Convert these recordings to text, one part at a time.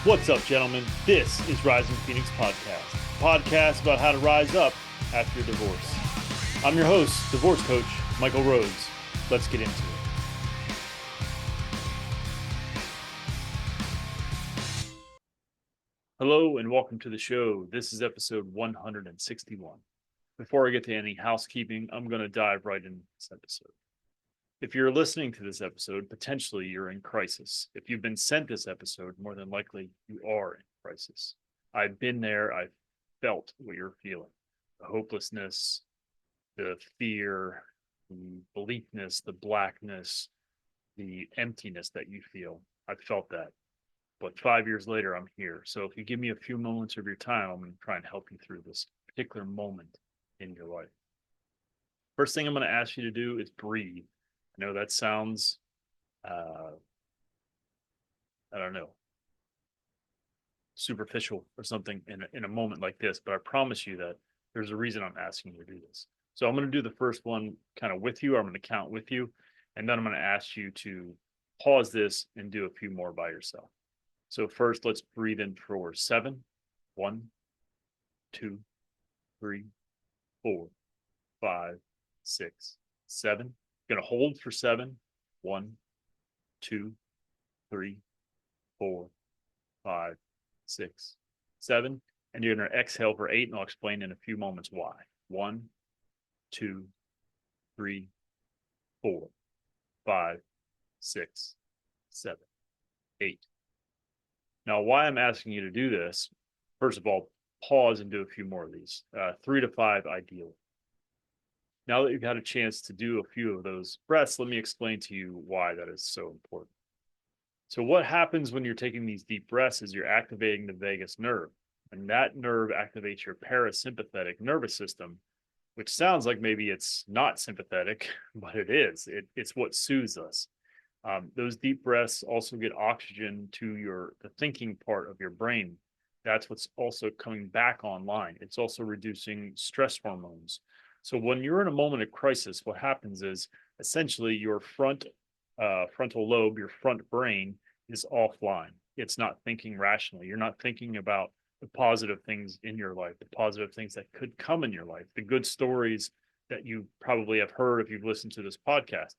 What's up, gentlemen? This is Rising Phoenix Podcast, a podcast about how to rise up after your divorce. I'm your host, divorce coach, Michael Rhodes. Let's get into it. Hello and welcome to the show. This is episode 161. Before I get to any housekeeping, I'm going to dive right into this episode. If you're listening to this episode, potentially you're in crisis. If you've been sent this episode, more than likely you are in crisis. I've been there. I've felt what you're feeling. The hopelessness, the fear, the bleakness, the blackness, the emptiness that you feel. I've felt that. But 5 years later, I'm here. So if you give me a few moments of your time, I'm going to try and help you through this particular moment in your life. First thing I'm going to ask you to do is breathe. I know that sounds, I don't know, superficial or something in a moment like this, but I promise you that there's a reason I'm asking you to do this. So I'm going to do the first one kind of with you. I'm going to count with you, and then I'm going to ask you to pause this and do a few more by yourself. So first, let's breathe in for 7. 1, 2, 3, 4, 5, 6, 7. Going to hold for 7. 1, 2, 3, 4, 5, 6, 7. And you're going to exhale for 8, and I'll explain in a few moments why. 1, 2, 3, 4, 5, 6, 7, 8. Now, why I'm asking you to do this, first of all, pause and do a few more of these. 3 to 5, ideally. Now that you've had a chance to do a few of those breaths, let me explain to you why that is so important. So what happens when you're taking these deep breaths is you're activating the vagus nerve, and that nerve activates your parasympathetic nervous system, which sounds like maybe it's not sympathetic, but it is. It's what soothes us. Those deep breaths also get oxygen to the thinking part of your brain. That's what's also coming back online. It's also reducing stress hormones. So when you're in a moment of crisis, what happens is essentially your frontal lobe, your front brain is offline. It's not thinking rationally. You're not thinking about the positive things in your life, the positive things that could come in your life, the good stories that you probably have heard if you've listened to this podcast.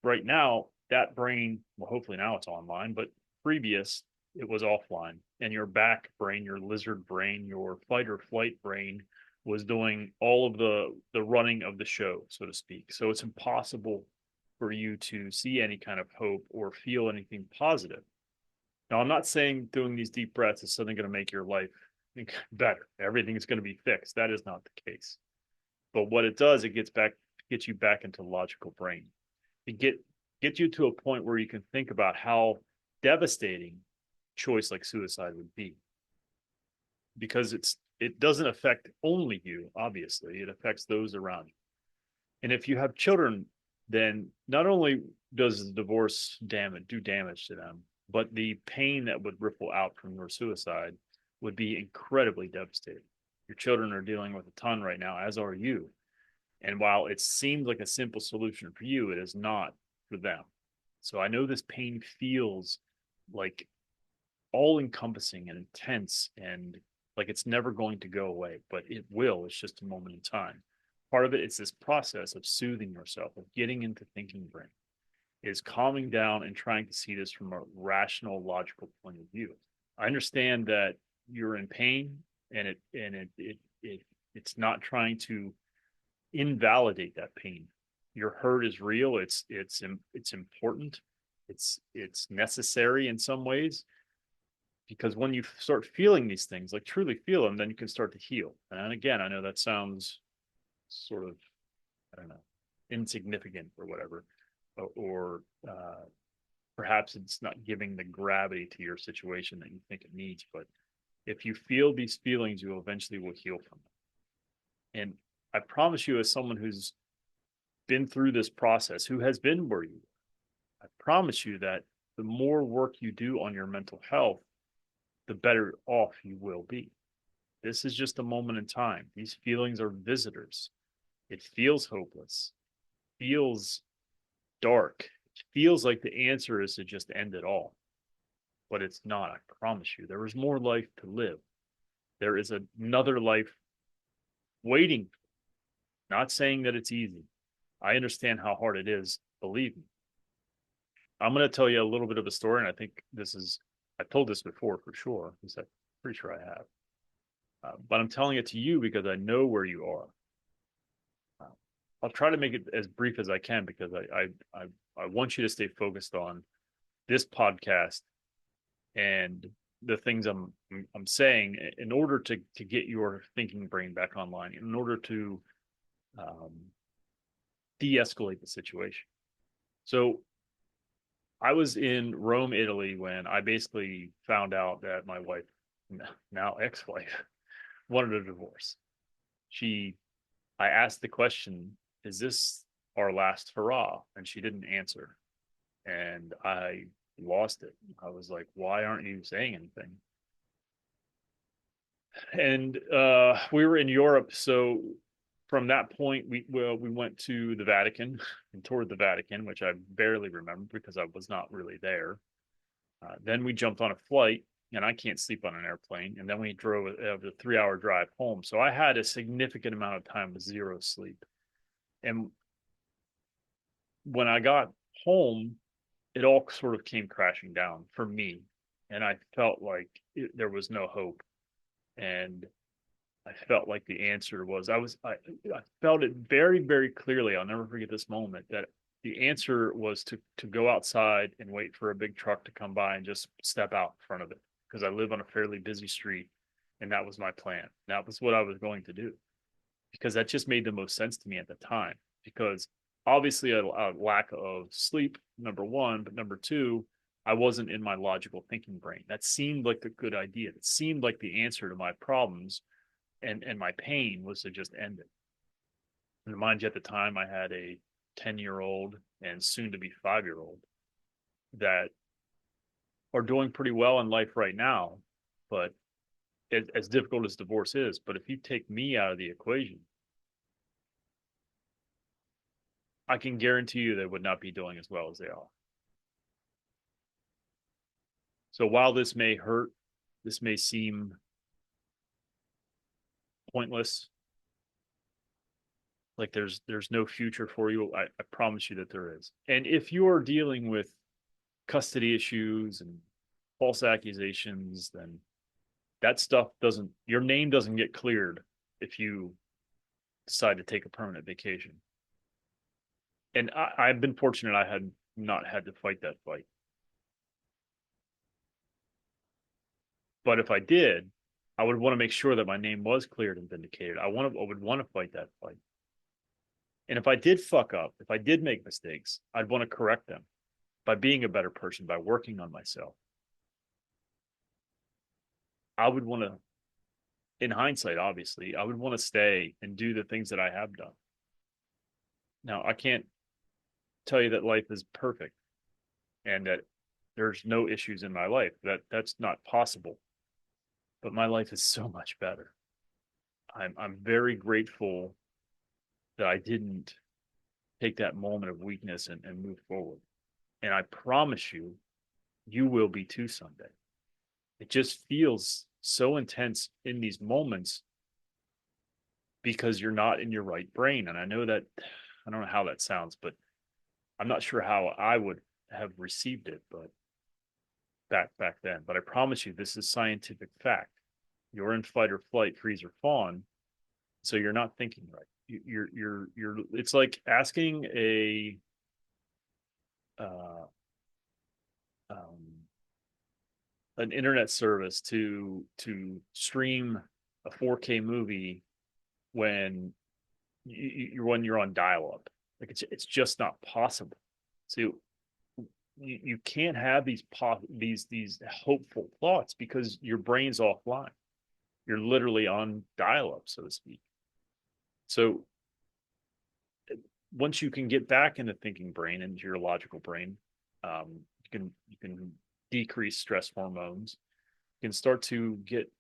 Right now, that brain, well, hopefully now it's online, but previous, it was offline. And your back brain, your lizard brain, your fight or flight brain was doing all of the running of the show, so to speak. So it's impossible for you to see any kind of hope or feel anything positive. Now, I'm not saying doing these deep breaths is suddenly going to make your life better. Everything is going to be fixed. That is not the case. But what it does, it gets you back into logical brain. It get you to a point where you can think about how devastating choice like suicide would be, because it doesn't affect only you. Obviously, it affects those around you. And if you have children, then not only does the divorce do damage to them, but the pain that would ripple out from your suicide would be incredibly devastating. Your children are dealing with a ton right now, as are you. And while it seems like a simple solution for you, it is not for them. So I know this pain feels like all encompassing and intense and like it's never going to go away, but it will. It's just a moment in time. Part of it is this process of soothing yourself, of getting into thinking brain, is calming down and trying to see this from a rational, logical point of view. I understand that you're in pain, and it's not trying to invalidate that pain. Your hurt is real. It's important. It's necessary in some ways, because when you start feeling these things, like truly feel them, then you can start to heal. And again, I know that sounds sort of, I don't know, insignificant or whatever, or perhaps it's not giving the gravity to your situation that you think it needs. But if you feel these feelings, you eventually will heal from them. And I promise you, as someone who's been through this process, who has been where you are, I promise you that the more work you do on your mental health, the better off you will be. This is just a moment in time. These feelings are visitors. It feels hopeless, feels dark. It feels like the answer is to just end it all. but it's not. I promise you, there is more life to live. There is another life waiting. Not saying that it's easy. I understand how hard it is. Believe me. I'm going to tell you a little bit of a story, and I think I've told this before for sure. I'm pretty sure I have. But I'm telling it to you because I know where you are. I'll try to make it as brief as I can because I want you to stay focused on this podcast and the things I'm saying in order to get your thinking brain back online, in order to de-escalate the situation. So I was in Rome, Italy, when I basically found out that my wife, now ex-wife, wanted a divorce. I asked the question, is this our last hurrah? And she didn't answer. And I lost it. I was like, why aren't you saying anything? And we were in Europe. So from that point, we went to the Vatican and toured the Vatican, which I barely remember because I was not really there. Then we jumped on a flight, and I can't sleep on an airplane. And then we drove a 3-hour drive home. So I had a significant amount of time with zero sleep. And when I got home, it all sort of came crashing down for me. And I felt like there was no hope. And I felt like the answer was, I felt it very, very clearly. I'll never forget this moment, that the answer was to go outside and wait for a big truck to come by and just step out in front of it. Because I live on a fairly busy street, and that was my plan. That was what I was going to do. Because that just made the most sense to me at the time. Because obviously a lack of sleep, number one, but number two, I wasn't in my logical thinking brain. That seemed like a good idea. It seemed like the answer to my problems and my pain was to just end it. And mind you, at the time, I had a 10-year-old and soon to be 5-year-old that are doing pretty well in life right now. But as difficult as divorce is, but if you take me out of the equation, I can guarantee you they would not be doing as well as they are. So while this may hurt, this may seem pointless, like there's no future for you, I promise you that there is. And if you're dealing with custody issues and false accusations, then that stuff your name doesn't get cleared if you decide to take a permanent vacation. And I've been fortunate I had not had to fight that fight. But if I did, I would want to make sure that my name was cleared and vindicated. I would want to fight that fight. And if I did fuck up, if I did make mistakes, I'd want to correct them by being a better person, by working on myself. I would want to, in hindsight, obviously, I would want to stay and do the things that I have done. Now, I can't tell you that life is perfect and that there's no issues in my life. That's not possible. But my life is so much better. I'm very grateful that I didn't take that moment of weakness and move forward. And I promise you, you will be too someday. It just feels so intense in these moments because you're not in your right brain. And I know that, I don't know how that sounds, but I'm not sure how I would have received it, but back then. But I promise you, this is scientific fact. You're in fight or flight, freeze or fawn, so you're not thinking right. You're it's like asking an internet service to stream a 4K movie when you're on dial-up. Like it's just not possible. So you can't have these hopeful thoughts because your brain's offline. You're literally on dial-up, so to speak. So once you can get back into thinking brain, into your logical brain, you can decrease stress hormones. You can start to get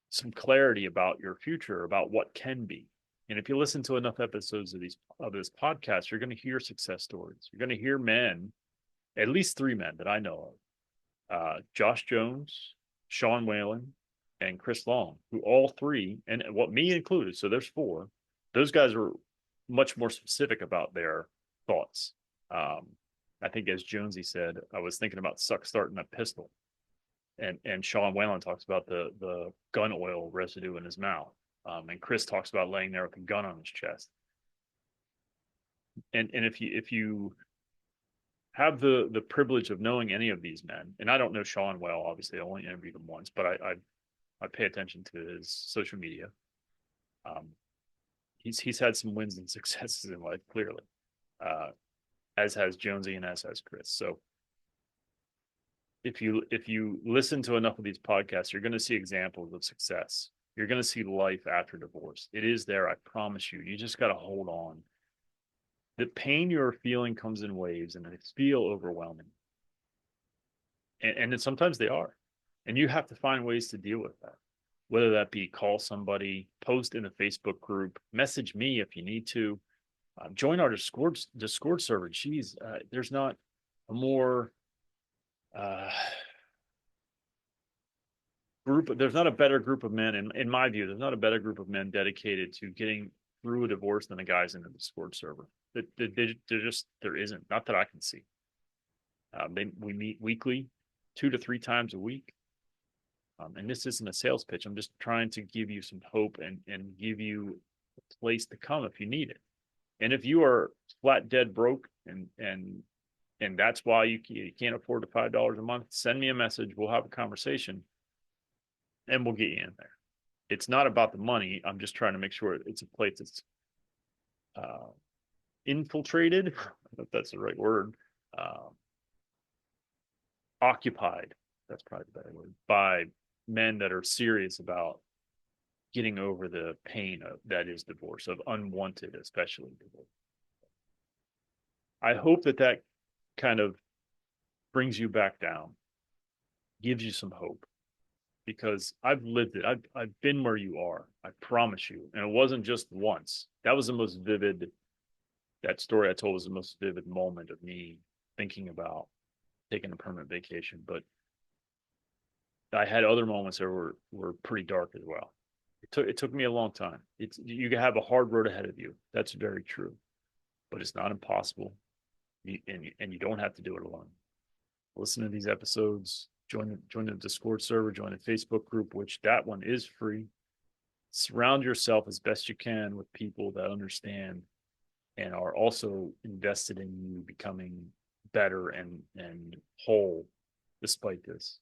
some clarity about your future, about what can be. And if you listen to enough episodes of this podcast, you're going to hear success stories. You're going to hear men, at least 3 men that I know of, Josh Jones, Sean Whalen, and Chris Long, who all three, and what me included, so there's four, those guys were much more specific about their thoughts. I think as Jonesy said, I was thinking about suck starting a pistol. And Sean Whalen talks about the gun oil residue in his mouth. And Chris talks about laying there with a gun on his chest. And if you have the privilege of knowing any of these men, and I don't know Sean well, obviously I only interviewed him once, but I pay attention to his social media. He's had some wins and successes in life, clearly, as has Jonesy and as has Chris. So if you listen to enough of these podcasts, you're going to see examples of success. You're going to see life after divorce. It is there, I promise you. You just got to hold on. The pain you're feeling comes in waves, and it feel overwhelming. And then sometimes they are. And you have to find ways to deal with that. Whether that be call somebody, post in a Facebook group, message me if you need to, join our Discord server. Geez, there's not a more there's not a better group of men, in my view, there's not a better group of men dedicated to getting through a divorce than the guys in the Discord server. There isn't, not that I can see. We meet weekly, 2 to 3 times a week. And this isn't a sales pitch. I'm just trying to give you some hope and give you a place to come if you need it. And if you are flat dead broke and that's why you can't afford the $5 a month, send me a message. We'll have a conversation and we'll get you in there. It's not about the money. I'm just trying to make sure it's a place that's infiltrated, if that's the right word, occupied, that's probably the better word, by men that are serious about getting over the pain that is divorce, of unwanted, especially divorce. I hope that kind of brings you back down, gives you some hope, because I've lived it. I've been where you are. I promise you. And it wasn't just once. That was the most vivid, that story I told was the most vivid moment of me thinking about taking a permanent vacation. But I had other moments that were pretty dark as well. It took me a long time. You have a hard road ahead of you. That's very true, but it's not impossible. And you don't have to do it alone. Listen to these episodes. Join the Discord server. Join the Facebook group, which that one is free. Surround yourself as best you can with people that understand and are also invested in you becoming better and whole despite this.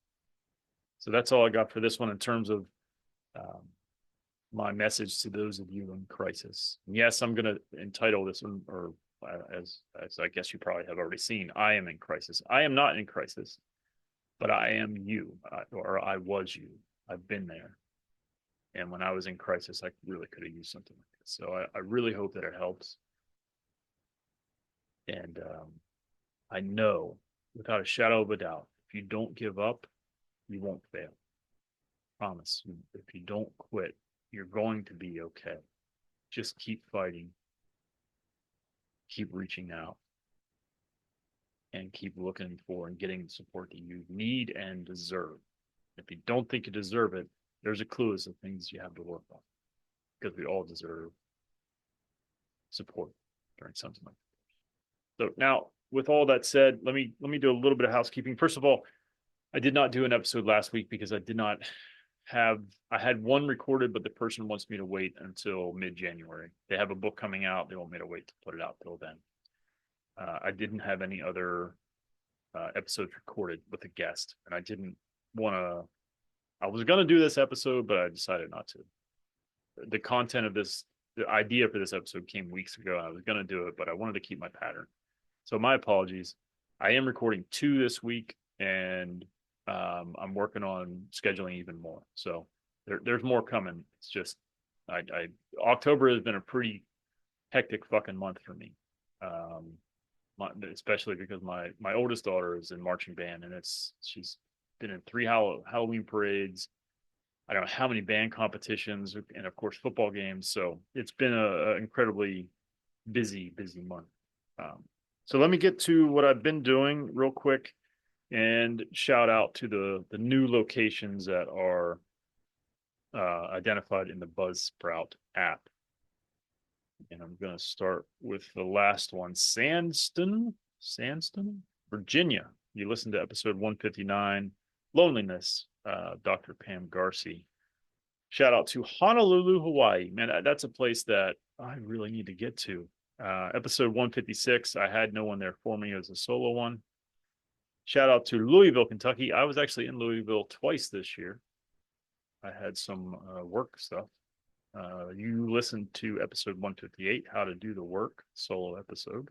So that's all I got for this one in terms of my message to those of you in crisis. And yes, I'm going to entitle this one, or as I guess you probably have already seen, I am in crisis. I am not in crisis, but I am you, or I was you. I've been there. And when I was in crisis, I really could have used something like this. So I really hope that it helps. And I know without a shadow of a doubt, if you don't give up, you won't fail. Promise. If you don't quit, you're going to be okay. Just keep fighting. Keep reaching out. And keep looking for and getting the support that you need and deserve. If you don't think you deserve it, there's a clue as to things you have to work on. Because we all deserve support during something like that. So now, with all that said, let me do a little bit of housekeeping. First of all, I did not do an episode last week because I had one recorded, but the person wants me to wait until mid-January. They have a book coming out. They want me to wait to put it out till then. I didn't have any other episodes recorded with a guest, and I didn't want to. I was going to do this episode, but I decided not to. The content of this, the idea for this episode came weeks ago. I was going to do it, but I wanted to keep my pattern. So my apologies. I am recording 2 this week, and I'm working on scheduling even more. So there's more coming. It's just October has been a pretty hectic fucking month for me. Especially because my oldest daughter is in marching band, and she's been in 3 Halloween parades. I don't know how many band competitions, and of course football games. So it's been a incredibly busy month. So let me get to what I've been doing real quick. And shout out to the new locations that are identified in the Buzzsprout app. And I'm going to start with the last one, Sandston, Virginia. You listened to episode 159, Loneliness, Dr. Pam Garcia. Shout out to Honolulu, Hawaii. Man, that's a place that I really need to get to. Episode 156, I had no one there for me. It was a solo one. Shout out to Louisville, Kentucky. I was actually in Louisville twice this year. I had some work stuff. You listened to episode 158, How to Do the Work, solo episode.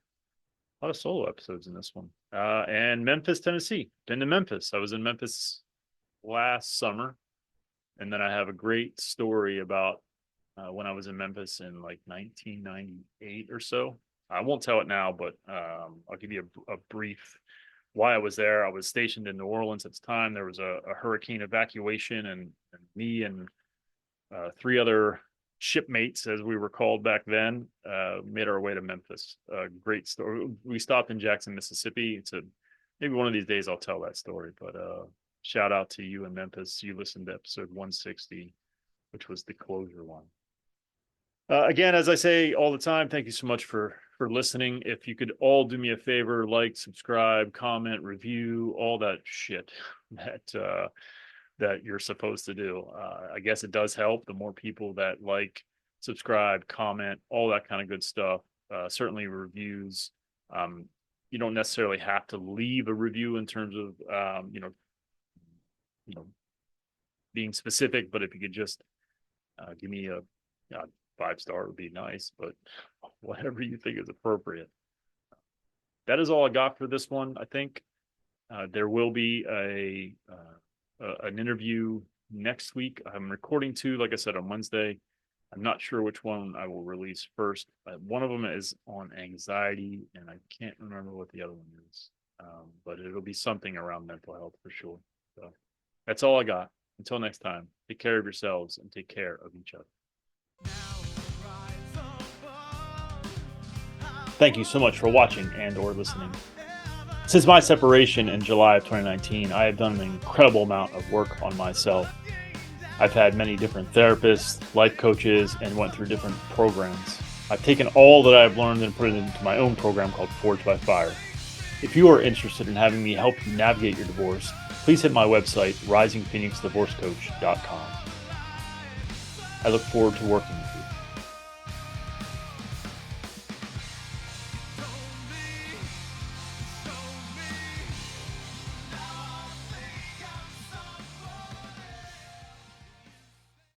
A lot of solo episodes in this one. And Memphis, Tennessee. Been to Memphis. I was in Memphis last summer. And then I have a great story about when I was in Memphis in like 1998 or so. I won't tell it now, but I'll give you a brief why I was there. I was stationed in New Orleans at the time. There was a hurricane evacuation, and me and three other shipmates, as we were called back then, made our way to Memphis. Great story. We stopped in Jackson, Mississippi. Maybe one of these days I'll tell that story, but shout out to you in Memphis. You listened to episode 160, which was the closure one. Again, as I say all the time, thank you so much for listening. If you could all do me a favor, like, subscribe, comment, review, all that shit that you're supposed to do. I guess it does help. The more people that like, subscribe, comment, all that kind of good stuff. Certainly reviews. You don't necessarily have to leave a review in terms of being specific, but if you could just give me a 5-star would be nice, but whatever you think is appropriate. That is all I got for this one. I think there will be an interview next week. I'm recording two, like I said, on Wednesday. I'm not sure which one I will release first. One of them is on anxiety, and I can't remember what the other one is, but it'll be something around mental health for sure. So that's all I got. Until next time, take care of yourselves and take care of each other. Thank you so much for watching and or listening. Since my separation in July of 2019, I have done an incredible amount of work on myself. I've had many different therapists, life coaches, and went through different programs. I've taken all that I've learned and put it into my own program called Forged by Fire. If you are interested in having me help you navigate your divorce, please hit my website, risingphoenixdivorcecoach.com. I look forward to working with you.